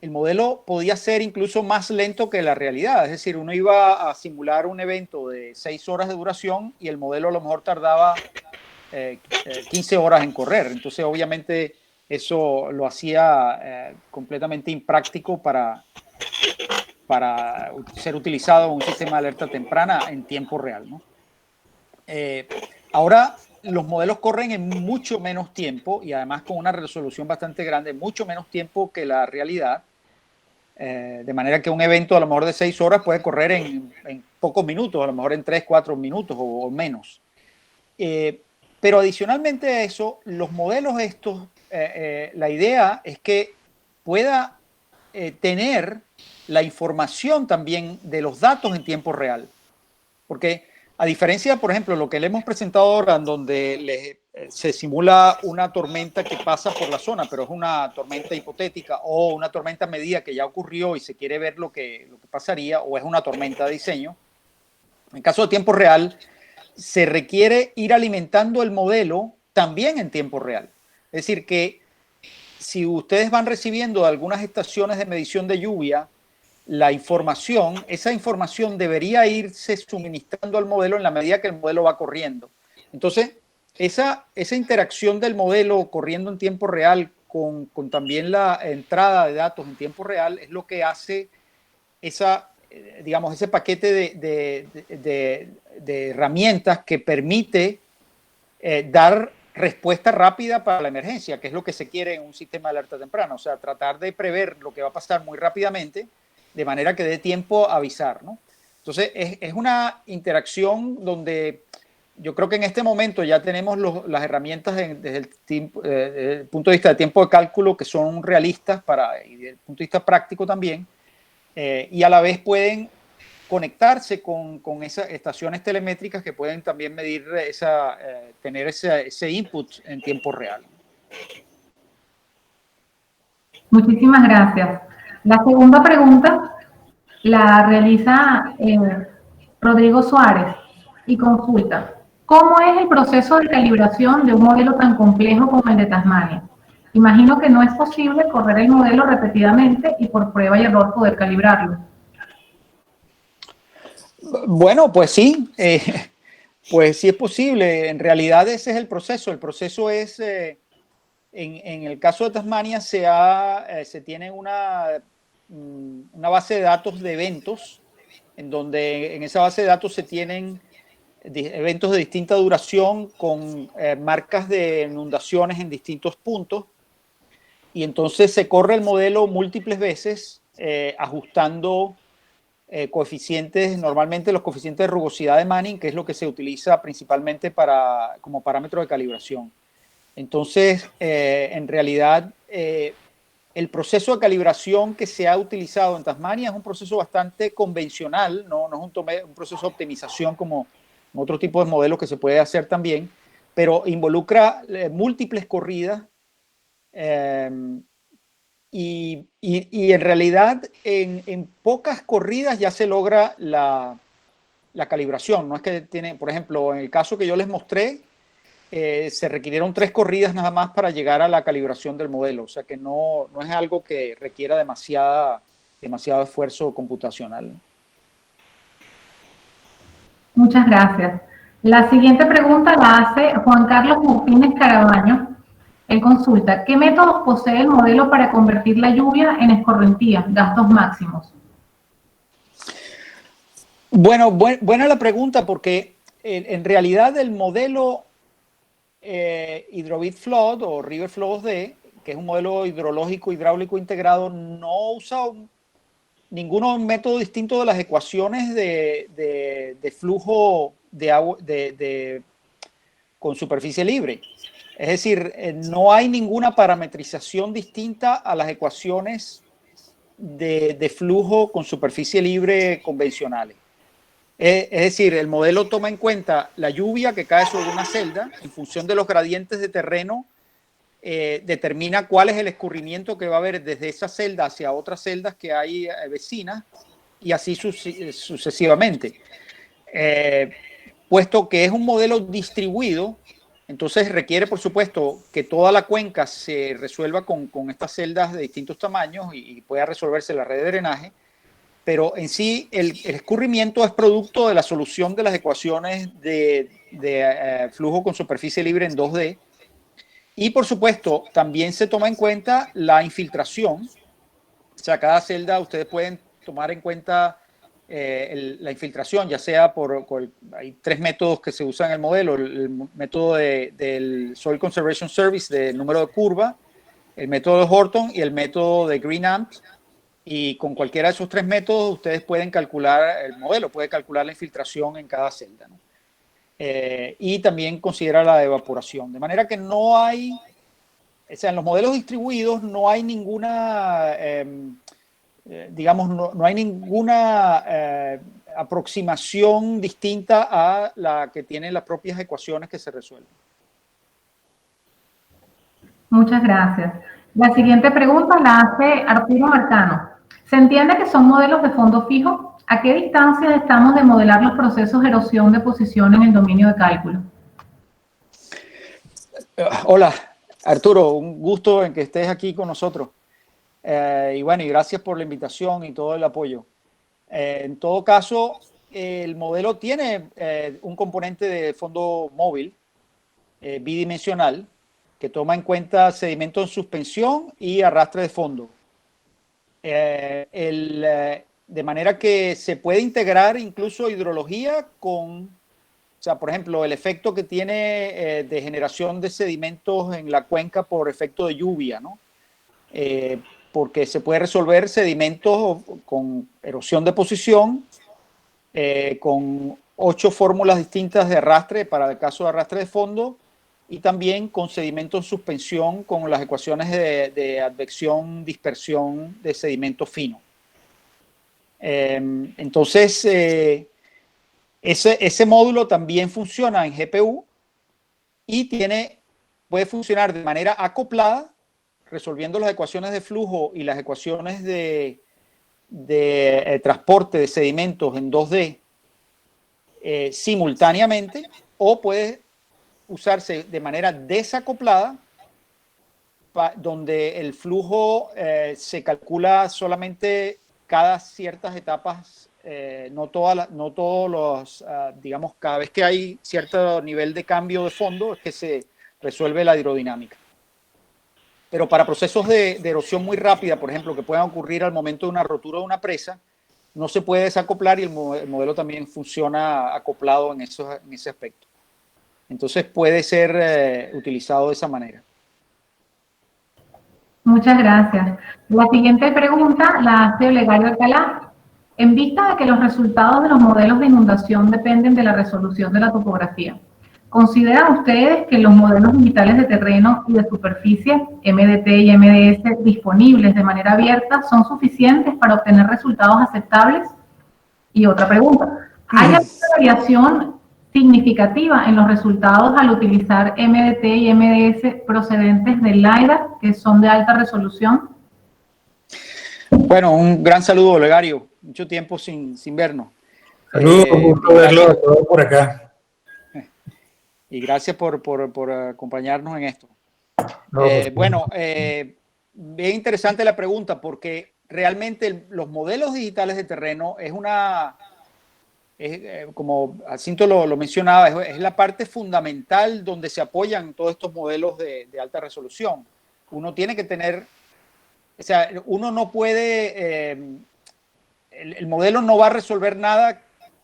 el modelo podía ser incluso más lento que la realidad. Es decir, uno iba a simular un evento de 6 horas de duración y el modelo a lo mejor tardaba 15 horas en correr. Entonces, obviamente, eso lo hacía completamente impráctico para ser utilizado en un sistema de alerta temprana en tiempo real, ¿no? Ahora los modelos corren en mucho menos tiempo y además con una resolución bastante grande, mucho menos tiempo que la realidad, de manera que un evento a lo mejor de 6 horas puede correr en pocos minutos, a lo mejor en 3, 4 minutos o menos. Pero adicionalmente a eso, los modelos estos, la idea es que pueda tener la información también de los datos en tiempo real. Porque a diferencia, por ejemplo, lo que le hemos presentado ahora, en donde se simula una tormenta que pasa por la zona, pero es una tormenta hipotética o una tormenta a medida que ya ocurrió y se quiere ver lo que pasaría, o es una tormenta de diseño. En caso de tiempo real, se requiere ir alimentando el modelo también en tiempo real. Es decir, que si ustedes van recibiendo algunas estaciones de medición de lluvia, esa información debería irse suministrando al modelo en la medida que el modelo va corriendo. Entonces, esa interacción del modelo corriendo en tiempo real con también la entrada de datos en tiempo real es lo que hace ese paquete de herramientas que permite dar respuesta rápida para la emergencia, que es lo que se quiere en un sistema de alerta temprana. O sea, tratar de prever lo que va a pasar muy rápidamente, de manera que dé tiempo a avisar, ¿no? Entonces, es una interacción donde yo creo que en este momento ya tenemos las herramientas desde el punto de vista de tiempo de cálculo que son realistas y desde el punto de vista práctico también, y a la vez pueden conectarse con esas estaciones telemétricas que pueden también medir tener ese input en tiempo real. Muchísimas gracias. La segunda pregunta la realiza Rodrigo Suárez y consulta: ¿cómo es el proceso de calibración de un modelo tan complejo como el de Tasmania? Imagino que no es posible correr el modelo repetidamente y por prueba y error poder calibrarlo. Bueno, pues sí, pues sí es posible. En realidad ese es el proceso. El proceso es, en el caso de Tasmania, se tiene una base de datos de eventos, en donde en esa base de datos se tienen eventos de distinta duración con marcas de inundaciones en distintos puntos, y entonces se corre el modelo múltiples veces ajustando coeficientes, normalmente los coeficientes de rugosidad de Manning, que es lo que se utiliza principalmente como parámetro de calibración. Entonces, en realidad, el proceso de calibración que se ha utilizado en Tasmania es un proceso bastante convencional, no es un proceso de optimización como otro tipo de modelos que se puede hacer también, pero involucra múltiples corridas y en realidad en pocas corridas ya se logra la calibración. No es que por ejemplo, en el caso que yo les mostré, se requirieron 3 corridas nada más para llegar a la calibración del modelo. O sea que no es algo que requiera demasiado esfuerzo computacional. Muchas gracias. La siguiente pregunta la hace Juan Carlos Martínez Carabaño. Él consulta: ¿qué métodos posee el modelo para convertir la lluvia en escorrentía, gastos máximos? Bueno, buena la pregunta, porque en realidad el modelo Hydrovit Flood o River Flow 2D, que es un modelo hidrológico hidráulico integrado, no usa ningún método distinto de las ecuaciones de flujo de agua con superficie libre. Es decir, no hay ninguna parametrización distinta a las ecuaciones de flujo con superficie libre convencionales. Es decir, el modelo toma en cuenta la lluvia que cae sobre una celda en función de los gradientes de terreno, determina cuál es el escurrimiento que va a haber desde esa celda hacia otras celdas que hay vecinas, y así sucesivamente. Puesto que es un modelo distribuido, entonces requiere, por supuesto, que toda la cuenca se resuelva con estas celdas de distintos tamaños y pueda resolverse la red de drenaje, pero en sí el escurrimiento es producto de la solución de las ecuaciones de flujo con superficie libre en 2D. Y por supuesto, también se toma en cuenta la infiltración. O sea, cada celda ustedes pueden tomar en cuenta la infiltración, ya sea hay 3 métodos que se usan en el modelo: el método del Soil Conservation Service de número de curva, el método de Horton y el método de GreenAmp. Y con cualquiera de esos 3 métodos ustedes pueden calcular, el modelo puede calcular la infiltración en cada celda, ¿no? Y también considera la evaporación. De manera que no hay, o sea, en los modelos distribuidos no hay ninguna, digamos, no hay ninguna aproximación distinta a la que tienen las propias ecuaciones que se resuelven. Muchas gracias. La siguiente pregunta la hace Arturo Marcano. ¿Se entiende que son modelos de fondo fijo? ¿A qué distancia estamos de modelar los procesos de erosión de posición en el dominio de cálculo? Hola, Arturo, un gusto en que estés aquí con nosotros. Y bueno, y gracias por la invitación y todo el apoyo. En todo caso, el modelo tiene un componente de fondo móvil bidimensional que toma en cuenta sedimento en suspensión y arrastre de fondo. De manera que se puede integrar incluso hidrología con, o sea, por ejemplo, el efecto que tiene de generación de sedimentos en la cuenca por efecto de lluvia, ¿no? Porque se puede resolver sedimentos con erosión de posición, con 8 fórmulas distintas de arrastre para el caso de arrastre de fondo, y también con sedimento en suspensión con las ecuaciones de advección, dispersión de sedimento fino. Entonces, ese módulo también funciona en GPU y puede funcionar de manera acoplada, resolviendo las ecuaciones de flujo y las ecuaciones de transporte de sedimentos en 2D simultáneamente, o puede usarse de manera desacoplada, donde el flujo se calcula solamente cada ciertas etapas, no todos los, digamos, cada vez que hay cierto nivel de cambio de fondo es que se resuelve la hidrodinámica. Pero para procesos de erosión muy rápida, por ejemplo, que puedan ocurrir al momento de una rotura de una presa, no se puede desacoplar, y el modelo también funciona acoplado en ese aspecto. Entonces puede ser utilizado de esa manera. Muchas gracias. La siguiente pregunta la hace Olegario Alcalá. En vista de que los resultados de los modelos de inundación dependen de la resolución de la topografía, ¿consideran ustedes que los modelos digitales de terreno y de superficie, MDT y MDS, disponibles de manera abierta, son suficientes para obtener resultados aceptables? Y otra pregunta, ¿hay alguna variación significativa en los resultados al utilizar MDT y MDS procedentes del LiDAR, que son de alta resolución? Bueno, un gran saludo, Olegario. Mucho tiempo sin vernos. Saludos, un gusto verlo a todos por acá. Y gracias por acompañarnos en esto. No, bueno, bien interesante la pregunta, porque realmente los modelos digitales de terreno como Jacinto lo mencionaba, es la parte fundamental donde se apoyan todos estos modelos de alta resolución. Uno tiene que tener, o sea, uno no puede, el modelo no va a resolver nada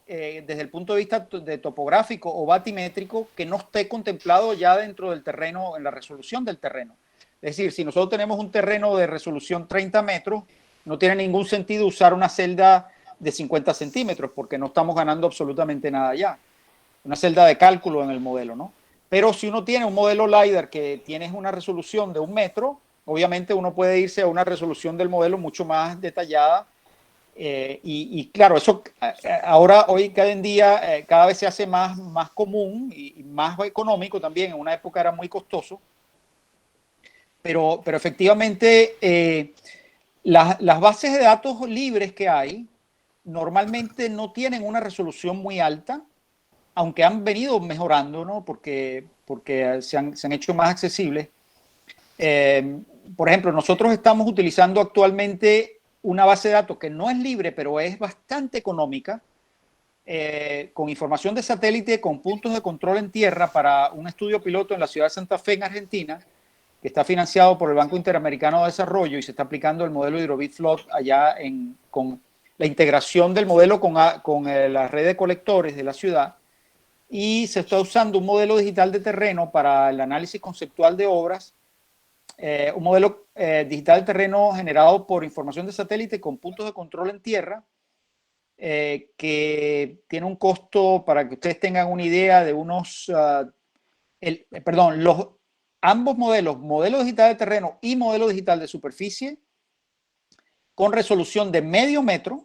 desde el punto de vista de topográfico o batimétrico que no esté contemplado ya dentro del terreno, en la resolución del terreno. Es decir, si nosotros tenemos un terreno de resolución 30 metros, no tiene ningún sentido usar una celda de 50 centímetros porque no estamos ganando absolutamente nada ya. Una celda de cálculo en el modelo, ¿no? Pero si uno tiene un modelo LiDAR que tiene una resolución de 1 metro, obviamente uno puede irse a una resolución del modelo mucho más detallada. Y claro, eso hoy cada en día cada vez se hace más común y más económico también. En una época era muy costoso, pero efectivamente las bases de datos libres que hay normalmente no tienen una resolución muy alta, aunque han venido mejorando, ¿no? Porque se han hecho más accesibles. Por ejemplo, nosotros estamos utilizando actualmente una base de datos que no es libre, pero es bastante económica, con información de satélite, con puntos de control en tierra para un estudio piloto en la ciudad de Santa Fe, en Argentina, que está financiado por el Banco Interamericano de Desarrollo, y se está aplicando el modelo HidroBitFlood allá con la integración del modelo con la red de colectores de la ciudad, y se está usando un modelo digital de terreno para el análisis conceptual de obras, un modelo digital de terreno generado por información de satélite con puntos de control en tierra, que tiene un costo, para que ustedes tengan una idea, de unos, ambos modelos, modelo digital de terreno y modelo digital de superficie, con resolución de medio metro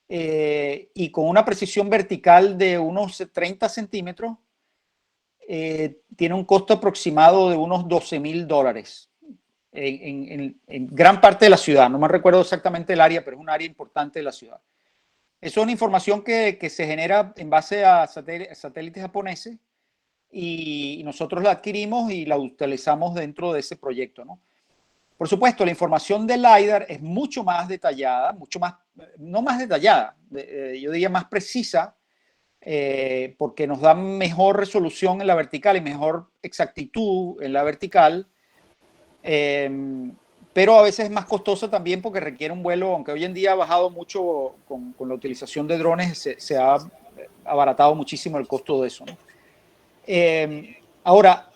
y con una precisión vertical de unos 30 centímetros, tiene un costo aproximado de unos $12,000 en gran parte de la ciudad. No me recuerdo exactamente el área, pero es un área importante de la ciudad. Eso es una información que se genera en base a satélites japoneses y nosotros la adquirimos y la utilizamos dentro de ese proyecto, ¿no? Por supuesto, la información del LiDAR es mucho más detallada, mucho más, no más detallada, yo diría más precisa, porque nos da mejor resolución en la vertical y mejor exactitud en la vertical, pero a veces es más costosa también porque requiere un vuelo, aunque hoy en día ha bajado mucho con la utilización de drones, se ha abaratado muchísimo el costo de eso, ¿no? Ahora,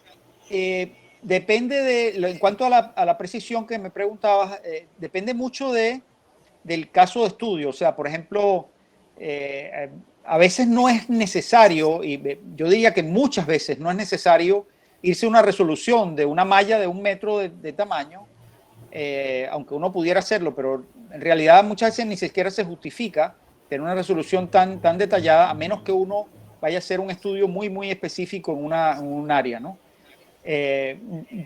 depende en cuanto a la precisión que me preguntabas, depende mucho del caso de estudio. O sea, por ejemplo, a veces no es necesario, y yo diría que muchas veces no es necesario irse a una resolución de una malla de 1 metro de tamaño, aunque uno pudiera hacerlo, pero en realidad muchas veces ni siquiera se justifica tener una resolución tan detallada, a menos que uno vaya a hacer un estudio muy específico en un área, ¿no?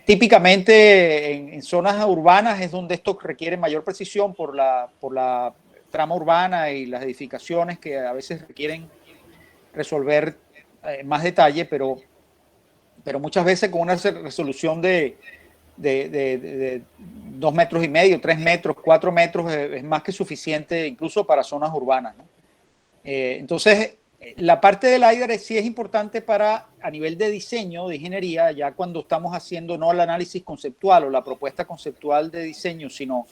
Típicamente en zonas urbanas es donde esto requiere mayor precisión por la trama urbana y las edificaciones que a veces requieren resolver más detalle, pero muchas veces con una resolución de 2,5 metros, 3 metros, 4 metros es más que suficiente incluso para zonas urbanas, ¿no? Entonces, la parte del LiDAR sí es importante a nivel de diseño, de ingeniería, ya cuando estamos haciendo no el análisis conceptual o la propuesta conceptual de diseño, sino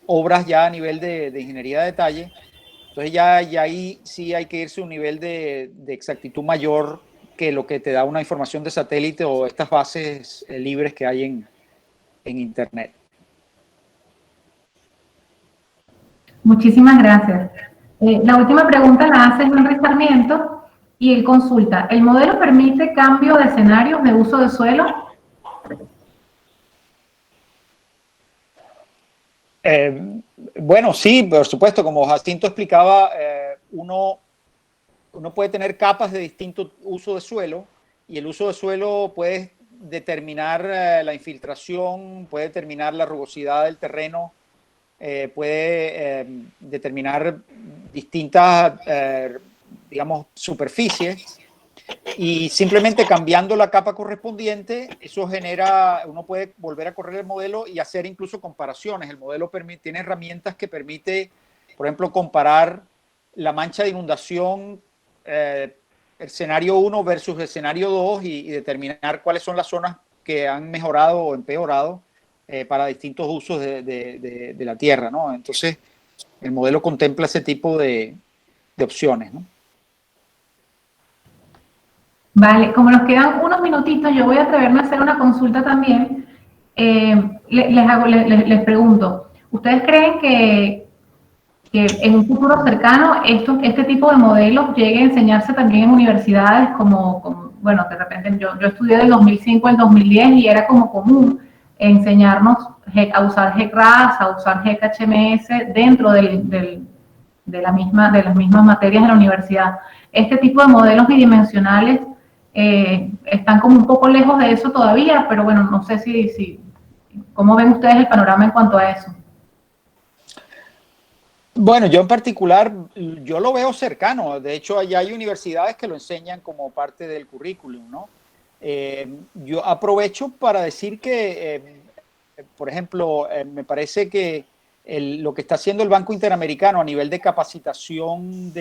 obras ya a nivel de ingeniería de detalle. Entonces ya ahí sí hay que irse a un nivel de exactitud mayor que lo que te da una información de satélite o estas bases libres que hay en Internet. Muchísimas gracias. La última pregunta la hace Henry Sarmiento y él consulta, ¿el modelo permite cambio de escenarios de uso de suelo? Bueno, sí, por supuesto, como Jacinto explicaba, uno puede tener capas de distinto uso de suelo y el uso de suelo puede determinar la infiltración, puede determinar la rugosidad del terreno, puede determinar distintas, digamos, superficies, y simplemente cambiando la capa correspondiente, eso genera, uno puede volver a correr el modelo y hacer incluso comparaciones. El modelo tiene herramientas que permite, por ejemplo, comparar la mancha de inundación, escenario 1 versus escenario 2 y determinar cuáles son las zonas que han mejorado o empeorado para distintos usos de la tierra, ¿no? Entonces, el modelo contempla ese tipo de opciones, ¿no? Vale, como nos quedan unos minutitos, yo voy a atreverme a hacer una consulta también. Les pregunto, ¿ustedes creen que en un futuro cercano este tipo de modelos llegue a enseñarse también en universidades bueno, de repente yo estudié del 2005 al 2010 y era como común enseñarnos a usar GEC-RAS, a usar GEC-HMS dentro de las mismas materias de la universidad? Este tipo de modelos bidimensionales están como un poco lejos de eso todavía, pero bueno, no sé ¿cómo ven ustedes el panorama en cuanto a eso? Bueno, yo en particular, yo lo veo cercano. De hecho, allá hay universidades que lo enseñan como parte del currículum, ¿no? Yo aprovecho para decir que, por ejemplo, me parece que lo que está haciendo el Banco Interamericano a nivel de capacitación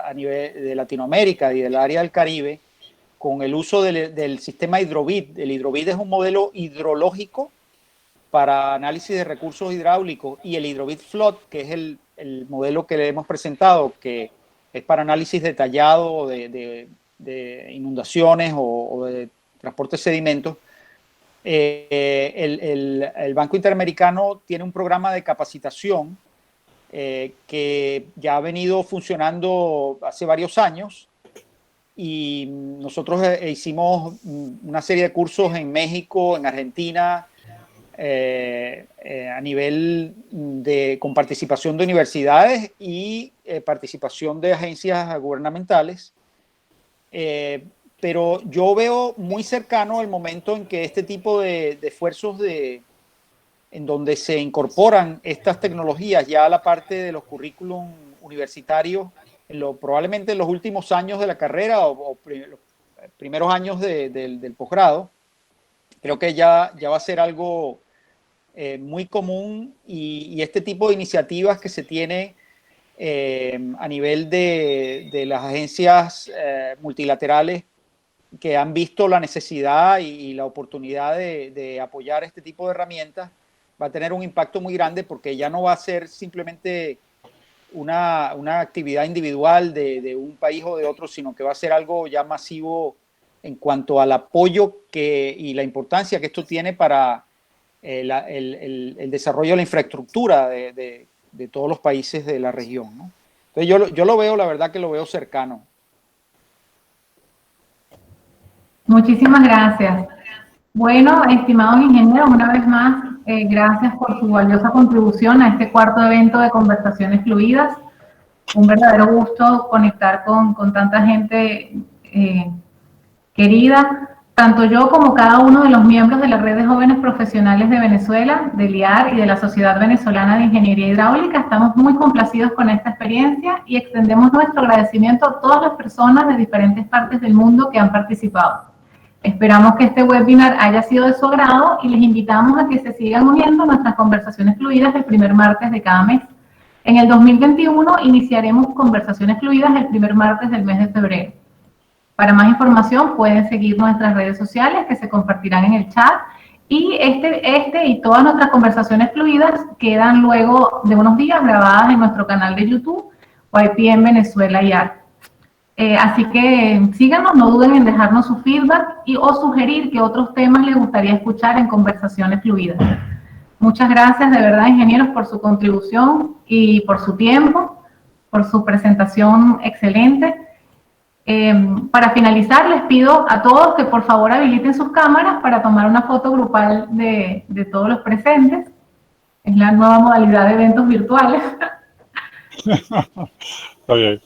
a nivel de Latinoamérica y del área del Caribe, con el uso del sistema Hidrovit. El Hidrovit es un modelo hidrológico para análisis de recursos hidráulicos, y el Hidrovit Float, que es el modelo que le hemos presentado, que es para análisis detallado de inundaciones o de transporte de sedimentos. El Banco Interamericano tiene un programa de capacitación que ya ha venido funcionando hace varios años, y nosotros hicimos una serie de cursos en México, en Argentina, a nivel con participación de universidades y participación de agencias gubernamentales, pero yo veo muy cercano el momento en que este tipo de esfuerzos en donde se incorporan estas tecnologías ya a la parte de los currículum universitarios, probablemente en los últimos años de la carrera o los primeros años del posgrado, creo que ya va a ser algo muy común y este tipo de iniciativas que se tiene a nivel de las agencias multilaterales que han visto la necesidad y la oportunidad de apoyar este tipo de herramientas, va a tener un impacto muy grande porque ya no va a ser simplemente una actividad individual de un país o de otro, sino que va a ser algo ya masivo en cuanto al apoyo y la importancia que esto tiene para el desarrollo de la infraestructura de todos los países de la región, ¿no? Entonces yo lo veo, la verdad que lo veo cercano. Muchísimas gracias. Bueno, estimados ingenieros, una vez más, gracias por su valiosa contribución a este cuarto evento de Conversaciones Fluidas. Un verdadero gusto conectar con tanta gente querida. Tanto yo como cada uno de los miembros de la Red de Jóvenes Profesionales de Venezuela, del IAR y de la Sociedad Venezolana de Ingeniería Hidráulica, estamos muy complacidos con esta experiencia y extendemos nuestro agradecimiento a todas las personas de diferentes partes del mundo que han participado. Esperamos que este webinar haya sido de su agrado y les invitamos a que se sigan uniendo a nuestras conversaciones fluidas el primer martes de cada mes. En el 2021 iniciaremos conversaciones fluidas el primer martes del mes de febrero. Para más información pueden seguir nuestras redes sociales que se compartirán en el chat y este y todas nuestras conversaciones fluidas quedan luego de unos días grabadas en nuestro canal de YouTube YPM Venezuela IAR. Así que síganos, no duden en dejarnos su feedback o sugerir qué otros temas les gustaría escuchar en conversaciones fluidas. Muchas gracias de verdad, ingenieros, por su contribución y por su tiempo, por su presentación excelente. Para finalizar, les pido a todos que por favor habiliten sus cámaras para tomar una foto grupal de todos los presentes. Es la nueva modalidad de eventos virtuales. Está bien.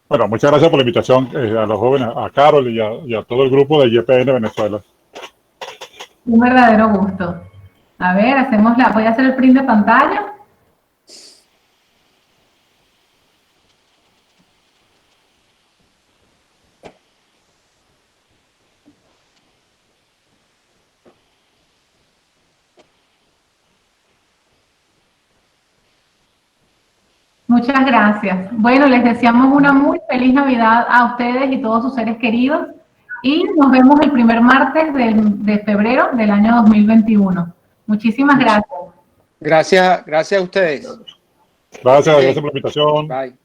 Bueno, muchas gracias por la invitación a los jóvenes, a Carol y a todo el grupo de YPN Venezuela. Un verdadero gusto. A ver, voy a hacer el print de pantalla. Muchas gracias. Bueno, les deseamos una muy feliz Navidad a ustedes y todos sus seres queridos y nos vemos el primer martes de febrero del año 2021. Muchísimas gracias. Gracias a ustedes. Gracias por la invitación. Bye.